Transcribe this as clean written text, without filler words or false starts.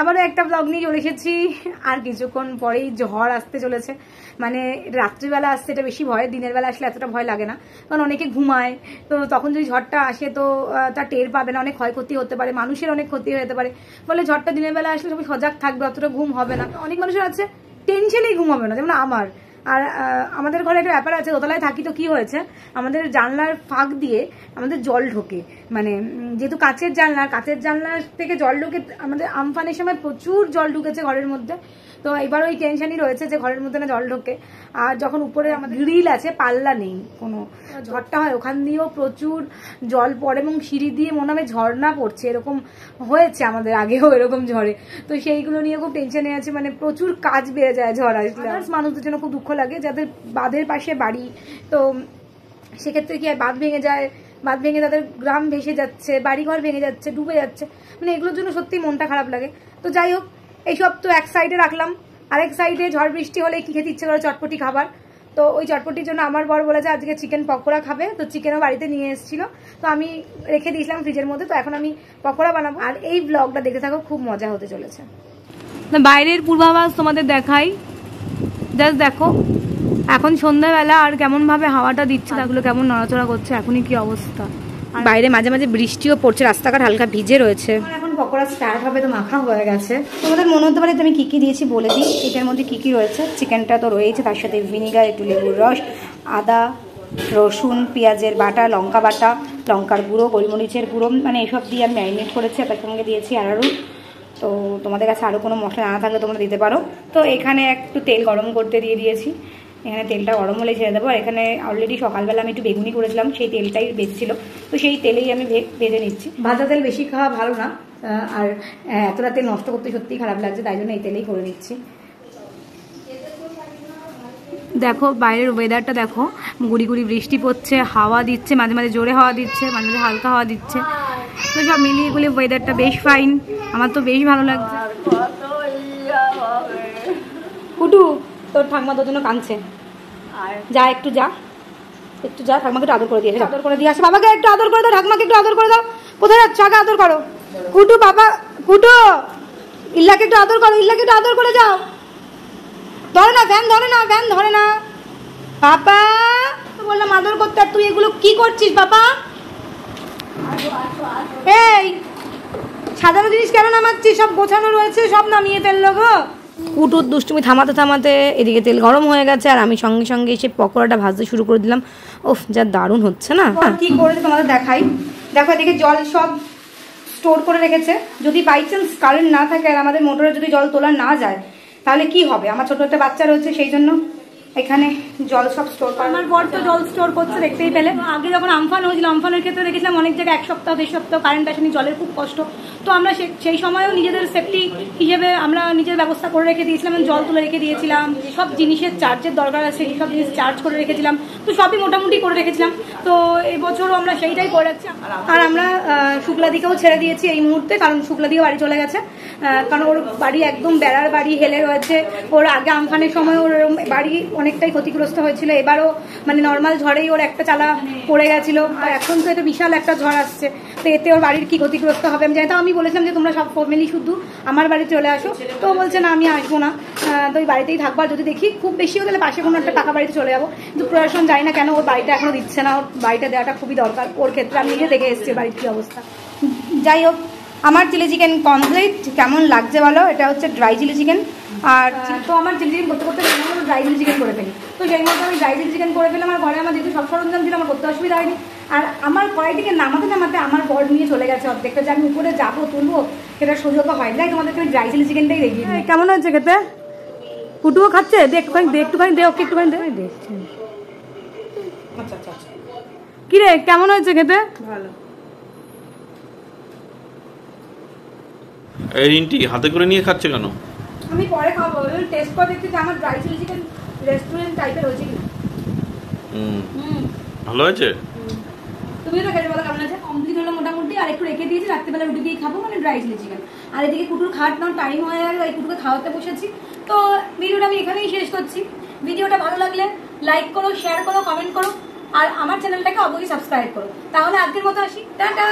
আবারও একটা ব্লগ নিয়ে চলে এসেছি। আর কিছুক্ষণ পরেই ঝড় আসতে চলেছে, মানে রাত্রিবেলা আসছে এটা বেশি ভয়, দিনের বেলা আসলে এতটা ভয় লাগে না, কারণ অনেকে ঘুমায়, তো তখন যদি ঝড়টা আসে তো তা টের পাবে না, অনেক ক্ষয়ক্ষতি হতে পারে, মানুষের অনেক ক্ষতি হতে পারে। ফলে ঝড়টা দিনের বেলা আসলে সবাই সজাগ থাকবে, অতটা ঘুম হবে না। অনেক মানুষের আছে টেনশনেই ঘুম হবে না, যেমন আমার। আর আমাদের ঘরে একটা ব্যাপার আছে, দোতলায় থাকি তো কি হয়েছে, আমাদের জানলার ফাঁক দিয়ে আমাদের জল ঢোকে, মানে যেহেতু কাচের জানলার থেকে জল ঢোকে, আমাদের আমফানের সময় প্রচুর জল ঢুকেছে ঘরের মধ্যে। তো এবার ওই টেনশনই রয়েছে যে ঘরের মধ্যে না জল ঢোকে। আর যখন উপরে আমাদের গ্রিল আছে, পাল্লা নেই কোনো, ঝড়টা হয় ওখান দিয়েও প্রচুর জল পড়ে এবং সিঁড়ি দিয়ে মনে হবে ঝর্ণা পড়ছে, এরকম হয়েছে আমাদের আগেও এরকম ঝড়ে। তো সেইগুলো নিয়ে খুব টেনশনে আছে, মানে প্রচুর কাজ বেড়ে যায় ঝড় আসলে। মানুষদের জন্য খুব দুঃখ লাগে যাদের বাঁধের পাশে বাড়ি, তো সেক্ষেত্রে কি হয়, বাঁধ ভেঙে যায়, বাঁধ ভেঙে তাদের গ্রাম ভেসে যাচ্ছে, বাড়িঘর ভেঙে যাচ্ছে, ডুবে যাচ্ছে, মানে এগুলোর জন্য সত্যি মনটা খারাপ লাগে। তো যাই হোক, এইসব তো এক সাইডে রাখলাম, আরেক সাইডে ঝড় বৃষ্টি হলে কি খেতে ইচ্ছে করে, চটপটি খাবার। তো ওই চটপটির জন্য আমার বর বলেছে আজকে চিকেন পকোড়া খাবে, তো চিকেনও বাড়িতে নিয়ে এসেছিল, তো আমি রেখে দিয়েছিলাম ফ্রিজের মধ্যে, তো এখন আমি পকোড়া বানাবো। আর এই ব্লগটা দেখতে থাকো, খুব মজা হতে চলেছে। বাইরের পূর্বাভাস তোমাদের দেখাই, জাস্ট দেখো এখন সন্ধ্যাবেলা আর কেমন ভাবে হাওয়াটা দিচ্ছে, তাগুলো কেমন নড়াচড়া করছে, এখনই কি অবস্থা। বাইরে মাঝে মাঝে বৃষ্টিও পড়ছে, রাস্তাঘাট হালকা ভিজে রয়েছে। এখন পকোড়া স্টার্ট হবে, তো মাখা হয়ে গেছে। তোমাদের মনে হতে পারে আমি কি কি দিয়েছি বলে দিই। এটার মধ্যে কি কি রয়েছে, চিকেনটা তো রয়েছে, তার সাথে ভিনিগার, একটু লেবুর রস, আদা, রসুন, পেঁয়াজের বাটা, লঙ্কা বাটা, লঙ্কার গুঁড়ো, গোলমরিচের গুঁড়ো, মানে এসব দিয়ে আমি ম্যারিনেট করেছি। তার সঙ্গে দিয়েছি আরারুট। তো তোমাদের কাছে আরও কোনো মশলা না থাকলে তোমরা দিতে পারো। তো এখানে একটু তেল গরম করতে দিয়ে দিয়েছি, এখানে তেলটা গরম হলে ছেড়ে দেবো। আর এখানে অলরেডি সকালবেলা আমি একটু বেগুনি করেছিলাম, সেই তেলটাই বেঁচেছিল, তো সেই তেলেই আমি ভেজে নিচ্ছি। ভাজা তেল বেশি খাওয়া ভালো না, আর এতটা তেল নষ্ট করতে সত্যিই খারাপ লাগছে, তাই জন্য এই তেলেই করে নিচ্ছি। দেখো বাইরের ওয়েদারটা দেখো, গুড়ি গুড়ি বৃষ্টি পড়ছে, হাওয়া দিচ্ছে, মাঝে মাঝে জোরে হাওয়া দিচ্ছে, মাঝে মাঝে হালকা হাওয়া দিচ্ছে, তো সব মিলিয়ে গুলিয়ে ওয়েদারটা বেশ ফাইন, আমার তো বেশ ভালো লাগছে। কুটু তোর ঠাকমা তোর জন্য কাঁদছে, যা একটু যা ঠাকমাকে একটু আদর করে দিয়ে আদর করে দিয়ে আসে, বাবাকে একটু আদর করে দাও, ঠাকমাকে একটু আদর করে দাও। কোথায় যাচ্ছ, আগে আদর করো। কুটু বাবা, কুটু ইল্লাকে একটু আদর করো, ইল্লাকে একটু আদর করে যাও। ধরে না ভ্যান, ধরে না ভ্যান, ধরে না। পাপা তো বললাম আদর করতে, আর তুই এগুলো কি করছিস বাবা? এই সাধারণ জিনিস কেন নামাচ্ছিস, সব গোছানো রয়েছে, সব নামিয়ে ফেললো গো। কুটুর দুষ্টুমি থামাতে থামাতে এদিকে তেল গরম হয়ে গেছে, আর আমি সঙ্গে সঙ্গে এসে পকোড়াটা ভাজতে শুরু করে দিলাম। ওফ, যা দারুণ হচ্ছে না। কি করেছে তোমাদের দেখাই, দেখো এদিকে জল সব স্টোর করে রেখেছে, যদি বাই চান্স কারেন্ট না থাকে আর আমাদের মোটরে যদি জল তোলা না যায় তাহলে কি হবে। আমার ছোট একটা বাচ্চা রয়েছে, সেই জন্য এখানে জল সব স্টোর করে। আমার বর তো জল স্টোর করছে, দেখতেই পেলে। আগে যখন আমফান হয়েছিল, আমফানের ক্ষেত্রে দেখেছিলাম অনেক জায়গায় 1 সপ্তাহ 1.5 সপ্তাহ কারেন্ট আসেনি, জলের খুব কষ্ট। তো আমরা সেই সময়ও নিজেদের সেফটি হিসেবে আমরা নিজের ব্যবস্থা করে রেখে দিয়েছিলাম, জল তুলে রেখে দিয়েছিলাম, সব জিনিসের চার্জের দরকার আছে সেই সব জিনিস চার্জ করে রেখেছিলাম, তো সবই মোটামুটি করে রেখেছিলাম। তো এই বছরও আমরা সেইটাই করে রাখছি। আর আমরা শুক্লাদিকেও ছেড়ে দিয়েছি এই মুহূর্তে, কারণ শুক্লাদিকে বাড়ি চলে গেছে, কারণ ওর বাড়ি একদম বেড়ার বাড়ি, হেলে রয়েছে। ওর আগে আমফানের সময় ওর বাড়ি অনেকটাই ক্ষতিগ্রস্ত হয়েছিল, এবারও মানে নর্মাল ঝড়েই ওর একটা চালা পড়ে গেছিল, আর এখন তো এটা বিশাল একটা ঝড় আসছে, তো এতে ওর বাড়ির কি ক্ষতিগ্রস্ত হবে আমি জানি। তো আমি বলেছিলাম যে তোমরা সব ফ্যামিলি শুধু আমার বাড়ি চলে আসো, তো বলছে না আমি আসবো না, তো ওই বাড়িতেই থাকবো, আর যদি দেখি খুব বেশি হয়ে গেলে পাশে কোনো একটা টাকা বাড়িতে চলে যাবো, কিন্তু প্রশাসন যাই না কেন ওর বাড়িটা এখনো দিচ্ছে না, ওর বাড়িটা দেওয়াটা খুবই দরকার ওর ক্ষেত্রে। আমি নিজে দেখে এসেছি বাড়ির কি অবস্থা। যাই হোক, আমার চিলি চিকেন কমপ্লিট। কেমন লাগছে বলো, এটা হচ্ছে ড্রাই চিলি চিকেন। আর তো আমার চিলি চিকেন করতে করতে ড্রাই চিলি চিকেন করে ফেলি, তো সেই মতো আমি ড্রাই চিলি চিকেন করে ফেলাম। আমার ঘরে আমার যেহেতু সব সরঞ্জাম ছিল, আমার করতে অসুবিধা হয়নি। আর আমার কড়াইটিকে নামাতে নামাতে আমার বর নিয়ে চলে গেছে অর্ধেকটা, যে আমি উপরে যাবো তুলবো সেটা সুযোগ হয়। যাই তোমাদেরকে আমি ড্রাই চিলি চিকেনটাই দেখিয়ে দিই। কেমন হয়েছে খেতে? কুটুও খাচ্ছে, একটুখানি দে, একটুখানি দে, ওকে একটুখানি দে। আচ্ছা আচ্ছা আচ্ছা, কি রে কেমন হয়েছে খেতে? ভালো। এই রিন্টি হাতে করে নিয়ে খাচ্ছে কেন? আমি পরে খাবো, টেস্ট করে দেখতে যে আমার ড্রাই চিলি চিকেন রেস্টুরেন্ট টাইপের হয়েছে কিনা। ভালো হয়েছে। তুমি তো খেতে বলো কেমন আছে? কমপ্লিট হলো মোটামুটি, আর একটু রেখে দিয়েছি, রাত্রিবেলা রুটি দিয়ে খাবো, মানে ড্রাই চিলি চিকেন। আর এদিকে কুটুর খাওয়ার টাইম হয়ে গেল, এই কুটুকে খাওয়াতে বসেছি। তো ভিডিওটা আমি এখানেই শেষ করছি। ভিডিওটা ভালো লাগলে লাইক করো, শেয়ার করো, কমেন্ট করো, আর আমার চ্যানেলটাকে অবশ্যই সাবস্ক্রাইব করো। তাহলে আজকের মতো আসি, টাটা।